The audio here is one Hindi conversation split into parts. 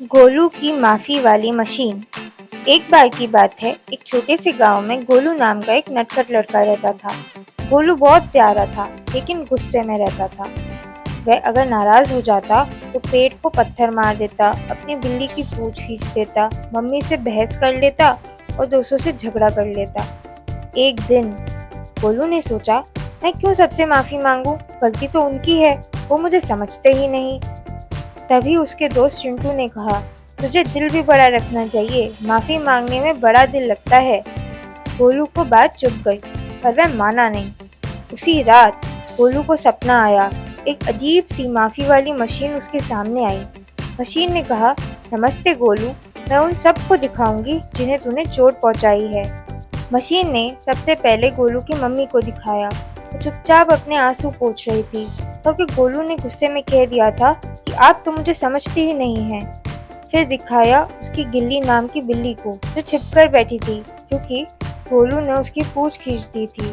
गोलू की माफ़ी वाली मशीन। एक बार की बात है, एक छोटे से गांव में गोलू नाम का एक नटखट लड़का रहता था। गोलू बहुत प्यारा था, लेकिन गुस्से में रहता था। वह अगर नाराज हो जाता तो पेट को पत्थर मार देता, अपनी बिल्ली की पूंछ खींच देता, मम्मी से बहस कर लेता और दोस्तों से झगड़ा कर लेता। एक दिन गोलू ने सोचा, मैं क्यों सबसे माफ़ी मांगू, गलती तो उनकी है, वो मुझे समझते ही नहीं। तभी उसके दोस्त चिंटू ने कहा, तुझे दिल भी बड़ा रखना चाहिए, माफी मांगने में बड़ा दिल लगता है। गोलू को बात चुभ गई, पर वह माना नहीं। उसी रात गोलू को सपना आया। एक अजीब सी माफी वाली मशीन उसके सामने आई। मशीन ने कहा, नमस्ते गोलू, मैं उन सबको दिखाऊंगी जिन्हें तूने चोट पहुंचाई है। मशीन ने सबसे पहले गोलू की मम्मी को दिखाया। वो चुपचाप अपने आंसू पोंछ रही थी, क्योंकि गोलू ने गुस्से में कह दिया था कि आप तो मुझे समझते ही नहीं हैं। फिर दिखाया उसकी गिल्ली नाम की बिल्ली को, जो छिपकर बैठी थी क्योंकि गोलू ने उसकी पूंछ खींच दी थी।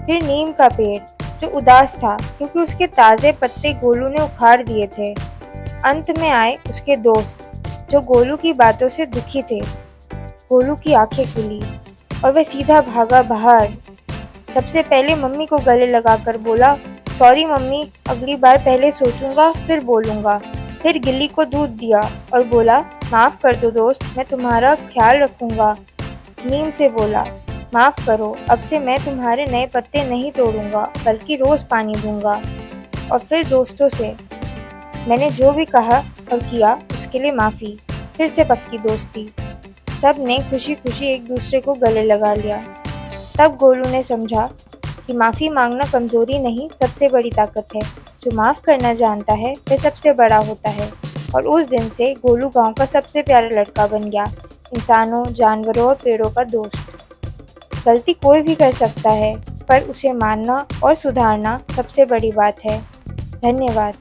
फिर नीम का पेड़, जो उदास था क्योंकि उसके ताज़े पत्ते गोलू ने उखाड़ दिए थे। अंत में आए उसके दोस्त, जो गोलू की बातों से दुखी थे। गोलू की आंखें खुली और वह सीधा भागा बाहर। सबसे पहले मम्मी को गले लगाकर बोला, सॉरी मम्मी, अगली बार पहले सोचूंगा फिर बोलूंगा। फिर गिल्ली को दूध दिया और बोला, माफ़ कर दो दोस्त, मैं तुम्हारा ख्याल रखूंगा। नीम से बोला, माफ़ करो, अब से मैं तुम्हारे नए पत्ते नहीं तोड़ूंगा, बल्कि रोज़ पानी दूंगा। और फिर दोस्तों से, मैंने जो भी कहा और किया उसके लिए माफ़ी। फिर से पक्की दोस्ती। सब ने खुशी खुशी एक दूसरे को गले लगा लिया। तब गोलू ने समझा कि माफ़ी मांगना कमज़ोरी नहीं, सबसे बड़ी ताकत है। जो माफ़ करना जानता है वह सबसे बड़ा होता है। और उस दिन से गोलू गांव का सबसे प्यारा लड़का बन गया, इंसानों, जानवरों और पेड़ों का दोस्त। गलती कोई भी कर सकता है, पर उसे मानना और सुधारना सबसे बड़ी बात है। धन्यवाद।